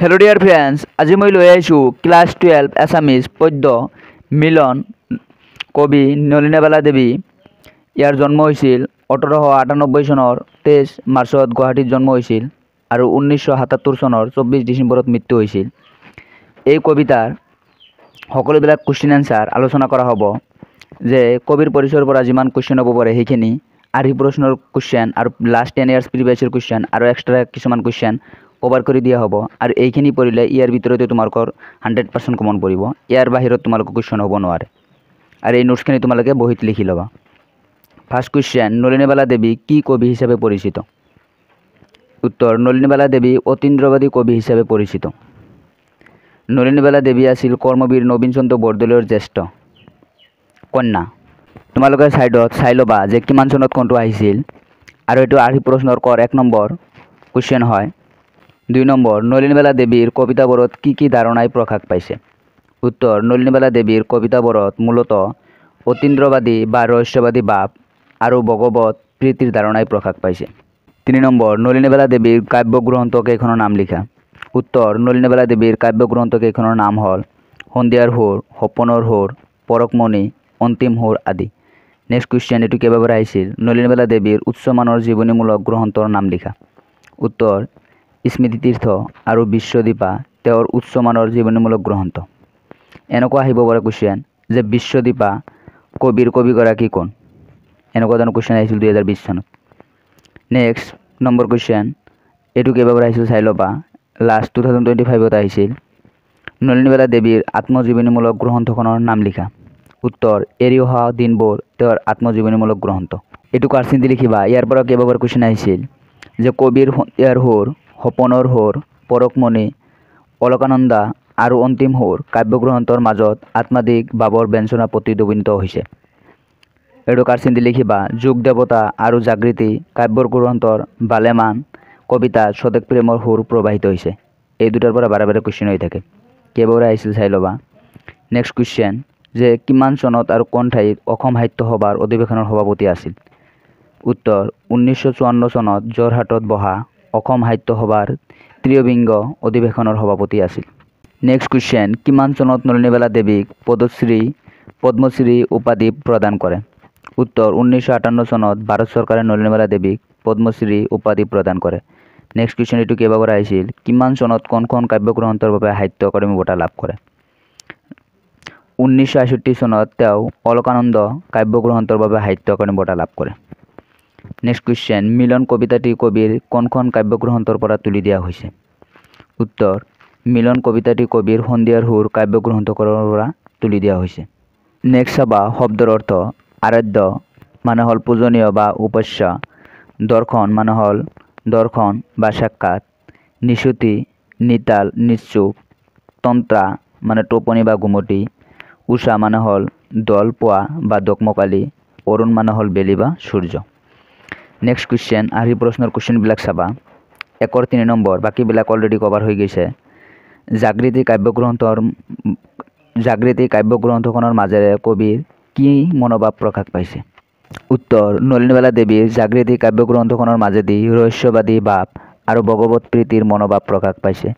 Hello dear friends, आज मैं लै आईसो क्लास 12 एसामिज पद्य मिलन कवि नलिनीबाला देवी। यार जन्म होइছিল 1898 सनर 23 मार्चत गुवाहाटीत जन्म होइছিল और 1977 सनर 24 डिसेम्बरत मृत्यु होइছিল। এই কবিতার সকলোবিলাক কুৱেশ্যন এনসাৰ আলোচনা কৰা হ'ব। যে কবিৰ পৰিচয়ৰ পৰা যিমান কুৱেশ্যন হ'ব পাৰে সেইখিনি, আৰ্হি প্ৰশ্নৰ কুৱেশ্যন আৰু লাষ্ট 10 ইয়াৰ্ছ প্ৰিভিয়াছ কুৱেশ্যন আৰু এক্সট্ৰা কিছুমান কুৱেশ্যন কভাৰ কৰি দিয়া হ'ব। আৰু এইখিনি পঢ়িলে ইয়াৰ ভিতৰতে তোমালোকৰ 100% কমন পৰিব। ইয়াৰ বাহিৰত তোমালোকৰ কুৱেশ্যন হ'ব নোৱাৰে। আৰু এই নোটছখিনি তোমালোকে বহিত লিখি ল'বা। ফাৰ্ষ্ট কুৱেশ্যন, নলিনীবালা দেৱী কি কবি হিচাপে পৰিচিত? উত্তৰ, নলিনীবালা দেৱী অতীন্দ্ৰবাদী কবি হিচাপে পৰিচিত। নলিনীবালা দেৱী আছিল কৰ্মবীৰ নবীন চন্দ্ৰ বৰদলৈৰ জ্যেষ্ঠ কন্যা। তোমালোকে সাইডত চাই ল'বা যে কিমান চনত কোনটো আহিছিল। আৰু এইটো আৰ্হি প্ৰশ্নৰ কৰ 1 নম্বৰ কুৱেশ্যন হয়। 2 নম্বৰ, নলিনীবালা দেৱীৰ কবিতাবোৰত কি কি ধাৰণাই প্ৰকাশ পাইছে? উত্তৰ, নলিনীবালা দেৱীৰ কবিতাবোৰত মূলতঃ অতীন্দ্ৰবাদী বা ৰহস্যবাদী ভাৱ আৰু ভগৱত প্ৰীতিৰ ধাৰণাই প্ৰকাশ পাইছে। 3 নম্বৰ, নলিনীবালা দেৱীৰ কাব্যগ্ৰন্থ কেইখনৰ নাম লিখা? উত্তৰ, নলিনীবালা দেৱীৰ কাব্যগ্ৰন্থ কেইখনৰ নাম হ'ল সন্ধিয়াৰ সুৰ, সপোনৰ সুৰ, পৰশমণি, অন্তিম সুৰ আদি। নেক্সট কুৱেশ্যন, এইটো কেইবাবাৰ আহিছিল? নলিনীবালা দেৱীৰ উচ্চমানৰ জীৱনীমূলক গ্ৰন্থৰ নাম লিখা? উত্তৰ, স্মৃতিতীৰ্থ আৰু বিশ্বদীপা তেওঁৰ উচ্চমানৰ জীৱনীমূলক গ্ৰন্থ। এনেকুৱা আহিব পাৰে কুৱেশ্যন যে বিশ্বদীপা কবিগৰাকী কোন? এনেকুৱা ধৰণৰ কুৱেশ্যন আহিছিল 2020 চনত। নেক্সট নম্বৰ কুৱেশ্যন, এইটো কেইবাবাৰ আহিছিল চাই ল'বা। লাষ্ট 2025ত আহিছিল। নলিনীবালা দেৱীৰ আত্মজীৱনীমূলক গ্ৰন্থখনৰ নাম লিখা? উত্তৰ, এৰি অহা দিনবোৰ তেওঁৰ আত্মজীৱনীমূলক গ্ৰন্থ। এইটো কাৰচিন্তি লিখিবা। ইয়াৰ পৰা কেইবাবাৰ কুৱেশ্যন আহিছিল যে কবিৰ সন্ধিয়াৰ সুৰ, সপোনৰ সুৰ, পৰশমণি, অলকানন্দা আৰু অন্তিম সুৰ কাব্যগ্ৰন্থৰ মাজত আত্মাধিক ভাৱৰ ব্যঞ্জনা প্ৰতিধ্বনিত হৈছে। এইটো কাৰচিন্তি লিখিবা। যুগ দেৱতা আৰু জাগৃতি কাব্যগ্ৰন্থৰ ভালেমান কবিতাত স্বদেশ প্ৰেমৰ সুৰ প্ৰবাহিত হৈছে। এই দুটাৰ পৰা বাৰে বাৰে কুৱেশ্যন হৈ থাকে। কেইবাবাৰ আহিছিল চাই ল'বা। নেক্সট কুৱেশ্যন, যে কিমান চনত আৰু কোন ঠাইত অসম সাহিত্য সভাৰ অধিৱেশনৰ সভাপতি আছিল? উত্তৰ, 1954 চনত যোৰহাটত বহা অসম সাহিত্য সভাৰ ত্ৰিয়বিংগ অধিৱেশনৰ সভাপতি আছিল। নেক্সট কুৱেশ্যন, কিমান চনত নলিনীবালা দেৱীক পদ্মশ্ৰী উপাধি প্ৰদান কৰে? উত্তৰ, 1958 চনত ভাৰত চৰকাৰে নলিনীবালা দেৱীক পদ্মশ্ৰী উপাধি প্ৰদান কৰে। নেক্সট কুৱেশ্যন, এইটো কেইবাবাৰ আহিছিল? কিমান চনত কোনখন কাব্যগ্ৰন্থৰ বাবে সাহিত্য একাডেমী বঁটা লাভ কৰে? 1961 চনত তেওঁ অলকানন্দ কাব্যগ্ৰন্থৰ বাবে সাহিত্য একাডেমী বঁটা লাভ কৰে। নেক্সট কুৱেশ্যন, মিলন কবিতাটি কবিৰ কোনখন কাব্যগ্ৰন্থৰ পৰা তুলি দিয়া হৈছে? উত্তৰ, মিলন কবিতাটি কবিৰ সন্ধিয়াৰ সুৰ কাব্যগ্ৰন্থৰ পৰা তুলি দিয়া হৈছে। নেক্সট চাবা শব্দৰ অৰ্থ। আৰাধ্য মানে হ'ল পূজনীয় বা উপাস্য, দৰ্শন মানে হ'ল দৰ্শন বা সাক্ষাৎ, নিশুতি, নিতাল, নিশ্চুপ, তন্ত্ৰা মানে টোপনি বা ঘুমটি, উষা মানে হ'ল দল পোৱা বা দকমকালি, অৰুণ মানে হ'ল বেলি বা সূৰ্য। নেক্সট কুৱেশ্যন, আৰ্হি প্ৰশ্নৰ কুৱেশ্যনবিলাক চাবা। 1 ৰ 3 নম্বৰ, বাকীবিলাক অলৰেডি কভাৰ হৈ গৈছে। জাগৃতি কাব্যগ্ৰন্থখনৰ মাজেৰে কবিৰ কি মনোভাৱ প্ৰকাশ পাইছে? উত্তৰ, নলিনীবালা দেৱীৰ জাগৃতি কাব্যগ্ৰন্থখনৰ মাজেদি ৰহস্যবাদী ভাৱ আৰু ভগৱত প্ৰীতিৰ মনোভাৱ প্ৰকাশ পাইছে।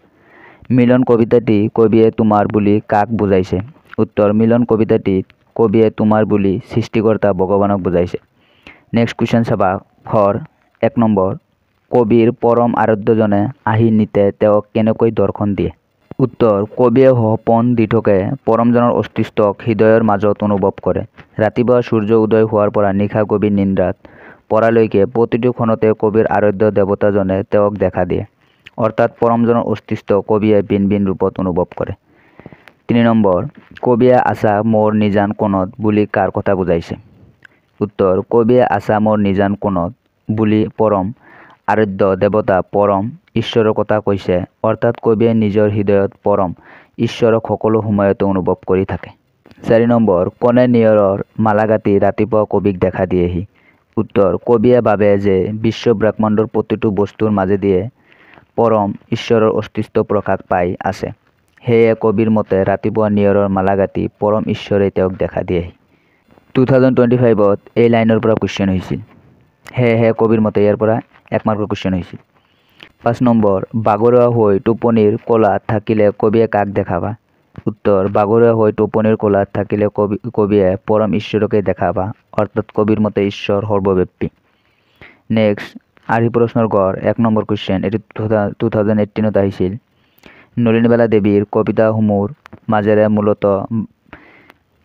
মিলন কবিতাটি কবিয়ে তোমাৰ বুলি কাক বুজাইছে? উত্তৰ, মিলন কবিতাটিত কবিয়ে তোমাৰ বুলি সৃষ্টিকৰ্তা ভগৱানক বুজাইছে। নেক্সট কুৱেশ্যন চাবা। 1 নম্বৰ, কবিৰ পৰম আৰাধ্যজনে আহি নিতে তেওঁক কেনেকৈ দৰ্শন দিয়ে? উত্তৰ, কবিয়ে সপোন দি থাকে পৰমজনৰ অস্তিত্বক হৃদয়ৰ মাজত অনুভৱ কৰে। ৰাতিপুৱা সূৰ্য উদয় হোৱাৰ পৰা নিশা গভীৰ নিদ্ৰাত পৰালৈকে প্ৰতিটো ক্ষণতে কবিৰ আৰাধ্য দেৱতাজনে তেওঁক দেখা দিয়ে। অৰ্থাৎ পৰমজনৰ অস্তিত্ব কবিয়ে ভিন ভিন ৰূপত অনুভৱ কৰে। 3 নম্বৰ, কবিয়ে আছা মোৰ নিজান কোণত বুলি কাৰ কথা বুজাইছে? উত্তৰ, কবিয়ে আছা মোৰ নিজান কোণত বুলি পৰম আৰাধ্য দেৱতা পৰম ঈশ্বৰৰ কথা কৈছে। অৰ্থাৎ কবিয়ে নিজৰ হৃদয়ত পৰম ঈশ্বৰক সকলো সময়তে অনুভৱ কৰি থাকে। 4 নম্বৰ, কোনে নিয়ৰৰ মালা গাঁঠি ৰাতিপুৱা কবিক দেখা দিয়েহি? উত্তৰ, কবিয়ে ভাবে যে বিশ্ব ব্ৰহ্মাণ্ডৰ প্ৰতিটো বস্তুৰ মাজেদিয়ে পৰম ঈশ্বৰৰ অস্তিত্ব প্ৰকাশ পাই আছে। সেয়ে কবিৰ মতে ৰাতিপুৱা নিয়ৰৰ মালা গাঁঠি পৰম ঈশ্বৰে তেওঁক দেখা দিয়েহি। 2025ত এই লাইনৰ পৰা কুৱেশ্যন হৈছিল। সেয়েহে কবিৰ মতে ইয়াৰ পৰা 1 মাৰ্কৰ কুৱেশ্যন হৈছিল। 5 নম্বৰ বাগৰুৱা হৈ টোপনিৰ কোলাত থাকিলে কবিয়ে কাক দেখাবা? উত্তৰ বাগৰুৱা হৈ টোপনিৰ কোলাত থাকিলে কবিয়ে পৰম ঈশ্বৰকে দেখাবা, অৰ্থাৎ কবিৰ মতে ঈশ্বৰ সৰ্বব্যাপী। নেক্সট আৰ্হি প্ৰশ্নৰ গড় 1 নম্বৰ কুৱেশ্যন, এটি 2018 আহিছিল। নলিনীবালা দেৱীৰ কবিতাসমূহৰ মাজেৰে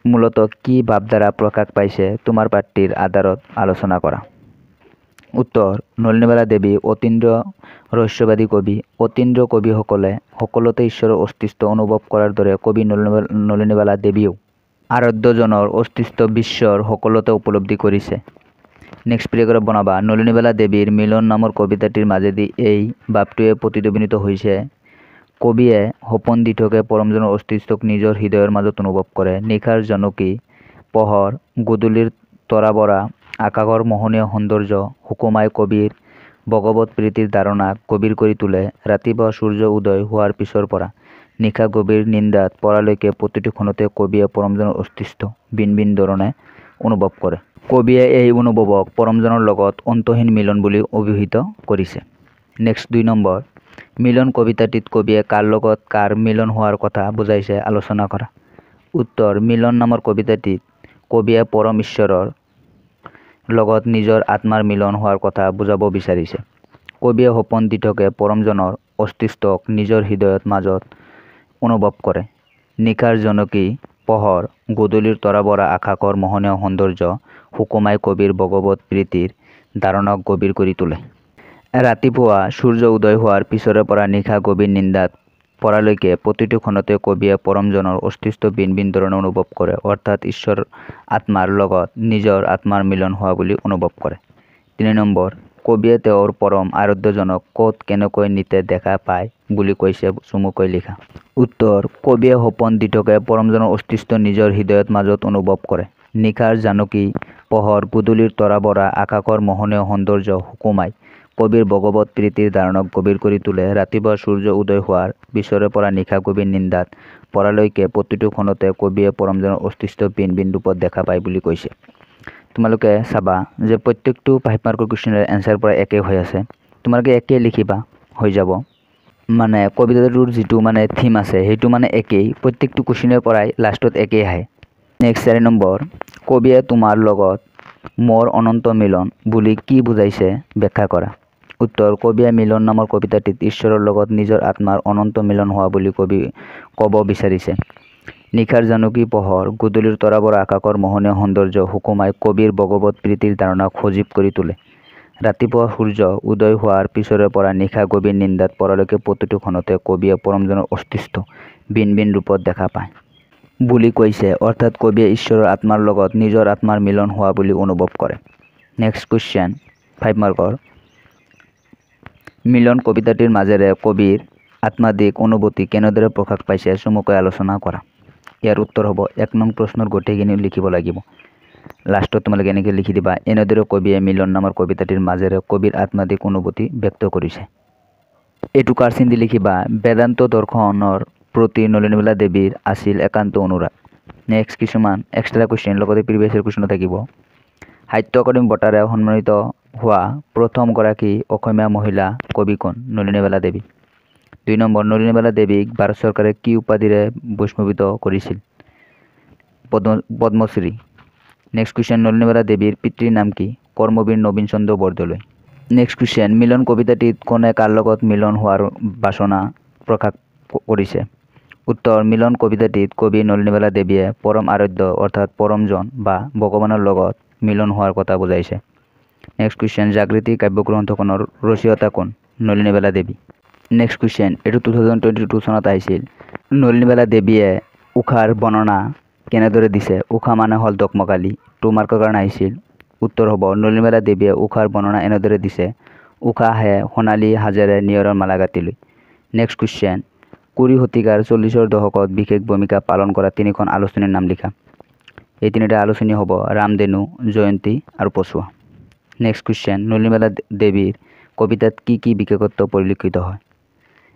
মূলত কি ভাৱধাৰা প্ৰকাশ পাইছে তোমাৰ প্ৰাৰ্থীৰ আধাৰত আলোচনা কৰা। উত্তৰ নলিনীবালা দেৱী অতীন্দ্ৰিয় ৰহস্যবাদী কবি। অতীন্দ্ৰিয় কবিসকলে সকলোতে ঈশ্বৰৰ অস্তিত্ব অনুভৱ কৰাৰ দৰে কবি নলিনীবালা দেৱীয়েও আৰাধ্যজনৰ অস্তিত্ব বিশ্বৰ সকলোতে উপলব্ধি কৰিছে। নেক্সট পেৰাগ্ৰাফ বনাবা। নলিনীবালা দেৱীৰ মিলন নামৰ কবিতাটিৰ মাজেদি এই ভাৱটোৱে প্ৰতিধ্বনিত হৈছে, কবিয়ে সপোন দি থাকে পৰমজনৰ অস্তিত্বক নিজৰ হৃদয়ৰ মাজত অনুভৱ কৰে। নিশাৰ জনকী পোহৰ, গধূলিৰ তৰাবৰা আকাশৰ মোহনীয় সৌন্দৰ্য সুকুমাই কবিৰ ভগৱত প্ৰীতিৰ ধাৰণাক গভীৰ কৰি তোলে। ৰাতিপুৱা সূৰ্য উদয় হোৱাৰ পিছৰ পৰা নিশা গভীৰ নিন্দাত পৰালৈকে প্ৰতিটো ক্ষণতে কবিয়ে পৰমজনৰ অস্তিত্ব ভিন ভিন ধৰণে অনুভৱ কৰে। কবিয়ে এই অনুভৱক পৰমজনৰ লগত অন্তহীন মিলন বুলি অভিহিত কৰিছে। নেক্সট 2 নম্বৰ মিলন কবিতাটিত কবিয়ে কাৰ লগত কাৰ মিলন হোৱাৰ কথা বুজাইছে আলোচনা কৰা। উত্তৰ মিলন নামৰ কবিতাটিত কবিয়ে পৰম ঈশ্বৰৰ লগত নিজৰ আত্মাৰ মিলন হোৱাৰ কথা বুজাব বিচাৰিছে। কবিয়ে সপোন দি থাকে পৰমজনৰ অস্তিত্বক নিজৰ হৃদয়ৰ মাজত অনুভৱ কৰে। নিশাৰ জনকী পোহৰ, গধূলিৰ তৰাবৰা আকাশৰ মোহনীয় সৌন্দৰ্য সুকুমাই কবিৰ ভগৱত প্ৰীতিৰ ধাৰণাক গভীৰ কৰি তোলে। ৰাতিপুৱা সূৰ্য উদয় হোৱাৰ পিছৰে পৰা নিশা গভীৰ নিন্দাত পৰালৈকে প্ৰতিটো ক্ষণতে কবিয়ে পৰমজনৰ অস্তিত্ব ভিন ভিন ধৰণে অনুভৱ কৰে, অৰ্থাৎ ঈশ্বৰ আত্মাৰ লগত নিজৰ আত্মাৰ মিলন হোৱা বুলি অনুভৱ কৰে। 3 নম্বৰ কবিয়ে তেওঁৰ পৰম আৰাধ্যজনক ক'ত কেনেকৈ নিতে দেখা পায় বুলি কৈছে চমুকৈ লিখা। উত্তৰ কবিয়ে সপোন দি থাকে পৰমজনৰ অস্তিত্ব নিজৰ হৃদয়ৰ মাজত অনুভৱ কৰে। নিশাৰ জানকী পোহৰ, গধূলিৰ তৰাবৰা আকাশৰ মোহনীয় সৌন্দৰ্য সুকুমাই কবিৰ ভগৱত প্ৰীতিৰ ধাৰণাক গভীৰ কৰি তোলে। ৰাতিপুৱা সূৰ্য উদয় হোৱাৰ পিছৰে পৰা নিশা গভীৰ নিন্দাত পৰালৈকে প্ৰতিটো ক্ষণতে কবিয়ে পৰমজনৰ অস্তিত্ব ভিন ভিন ৰূপত দেখা পায় বুলি কৈছে। তোমালোকে চাবা যে প্ৰত্যেকটো 5 মাৰ্কৰ কুৱেশ্যনৰ এনচাৰ পৰা একেই হৈ আছে। তোমালোকে একেই লিখিবা, হৈ যাব। মানে কবিতাটোৰ যিটো মানে থিম আছে সেইটো মানে একেই, প্ৰত্যেকটো কুৱেশ্যনৰ পৰাই লাষ্টত একেই আহে। নেক্সট 4 নম্বৰ কবিয়ে তোমাৰ লগত মোৰ অনন্ত মিলন বুলি কি বুজাইছে ব্যাখ্যা কৰা। উত্তৰ কবিয়ে মিলন নামৰ কবিতাটিত ঈশ্বৰৰ লগত নিজৰ আত্মাৰ অনন্ত মিলন হোৱা বুলি ক'ব বিচাৰিছে। নিশাৰ জানকী পোহৰ, গধূলিৰ তৰাবৰা আকাশৰ মোহনীয় সৌন্দৰ্য সুকুমাই কবিৰ ভগৱত প্ৰীতিৰ ধাৰণাক সজীৱ কৰি তোলে। ৰাতিপুৱা সূৰ্য উদয় হোৱাৰ পিছৰে পৰা নিশা গভীৰ নিন্দাত পৰালৈকে প্ৰতিটো ক্ষণতে কবিয়ে পৰমজনৰ অস্তিত্ব ভিন ভিন ৰূপত দেখা পায় বুলি কৈছে, অৰ্থাৎ কবিয়ে ঈশ্বৰৰ আত্মাৰ লগত নিজৰ আত্মাৰ মিলন হোৱা বুলি অনুভৱ কৰে। নেক্সট কুৱেশ্যন 5 মাৰ্কৰ মিলন কবিতাটিৰ মাজেৰে কবিৰ আত্মাদিক অনুভূতি কেনেদৰে প্ৰকাশ পাইছে চমুকৈ আলোচনা কৰা। ইয়াৰ উত্তৰ হ'ব 1 নং প্ৰশ্নৰ গোটেইখিনি লিখিব লাগিব। লাষ্টত তোমালোকে এনেকৈ লিখি দিবা, এনেদৰে কবিয়ে মিলন নামৰ কবিতাটিৰ মাজেৰে কবিৰ আত্মাদিক অনুভূতি ব্যক্ত কৰিছে। এইটো কাৰচিন দি লিখিবা, বেদান্ত দৰ্শনৰ প্ৰতি নলিনীবালা দেৱীৰ আছিল একান্ত অনুৰাগ। নেক্সট কিছুমান এক্সট্ৰা কুৱেশ্যন লগতে প্ৰিভিয়াছ ইয়াৰ কুৱেশ্যনো থাকিব। সাহিত্য একাডেমী বঁটাৰে সন্মানিত হোৱা প্ৰথমগৰাকী অসমীয়া মহিলা কবি কোন? নলিনীবালা দেৱী। 2 নম্বৰ নলিনীবালা দেৱীক ভাৰত চৰকাৰে কি উপাধিৰে বৈষ্ণৱিত কৰিছিল? পদ্মশ্ৰী। নেক্সট কুৱেশ্যন নলিনীবালা দেৱীৰ পিতৃৰ নাম কি? কৰ্মবীৰ নবীন চন্দ্ৰ বৰদলৈ। নেক্সট কুৱেশ্যন মিলন কবিতাটিত কোনে কাৰ লগত মিলন হোৱাৰ বাসনা প্ৰকাশ কৰিছে? উত্তৰ মিলন কবিতাটিত কবি নলিনীবালা দেৱীয়ে পৰম আৰাধ্য অৰ্থাৎ পৰমজন বা ভগৱানৰ লগত মিলন হোৱাৰ কথা বুজাইছে। নেক্সট কুৱেশ্যন জাগৃতি কাব্যগ্ৰন্থখনৰ ৰচয়িতা কোন? নলিনীবালা দেৱী। নেক্সট কুৱেশ্যন এইটো 2022 চনত আহিছিল। নলিনীবালা দেৱীয়ে উষাৰ বৰ্ণনা কেনেদৰে দিছে? উষা মানে হ'ল দকমকালি। 2 মাৰ্কৰ কাৰণে আহিছিল। উত্তৰ হ'ব নলিনীবালা দেৱীয়ে উষাৰ বৰ্ণনা এনেদৰে দিছে, উষা আহে সোণালী সাজেৰে নিয়ৰৰ মালা গাঁঠিলৈ। নেক্সট কুৱেশ্যন 20 শতিকাৰ 40ৰ দশকত বিশেষ ভূমিকা পালন কৰা 3খন আলোচনীৰ নাম লিখা। এই 3টা আলোচনী হ'ব ৰামধেনু, জয়ন্তী আৰু পছোৱা। নেক্সট কুৱেশ্যন নলিনীবালা দেৱীৰ কবিতাত কি কি বিশেষত্ব পৰিলক্ষিত হয়?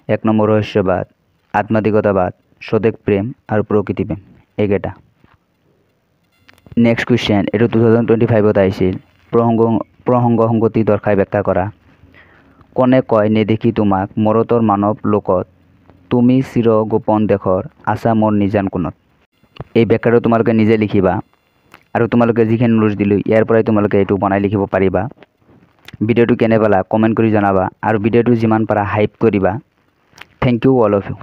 1 নম্বৰ ৰহস্যবাদ, আত্মাধিকতাবাদ, স্বদেশ প্ৰেম আৰু প্ৰকৃতি প্ৰেম, এইকেইটা। নেক্সট কুৱেশ্যন এইটো 2025ত আহিছিল। প্ৰসংগ সংগতি দৰ্শাই ব্যাখ্যা কৰা। কোনে কয় নেদেখি তোমাক মৰতৰ মানৱ লোকত তুমি চিৰ গোপন দেশৰ আছা মোৰ নিজান কোণত। এই ব্যাখ্যাটো তোমালোকে নিজে লিখিবা আৰু তোমালোকে যিখিনি নোটছ দিলোঁ ইয়াৰ পৰাই তোমালোকে এইটো বনাই লিখিব পাৰিবা। ভিডিঅ'টো কেনে পালা কমেণ্ট কৰি জনাবা আৰু ভিডিঅ'টো যিমান পাৰা হাইপ কৰিবা। Thank you all of U.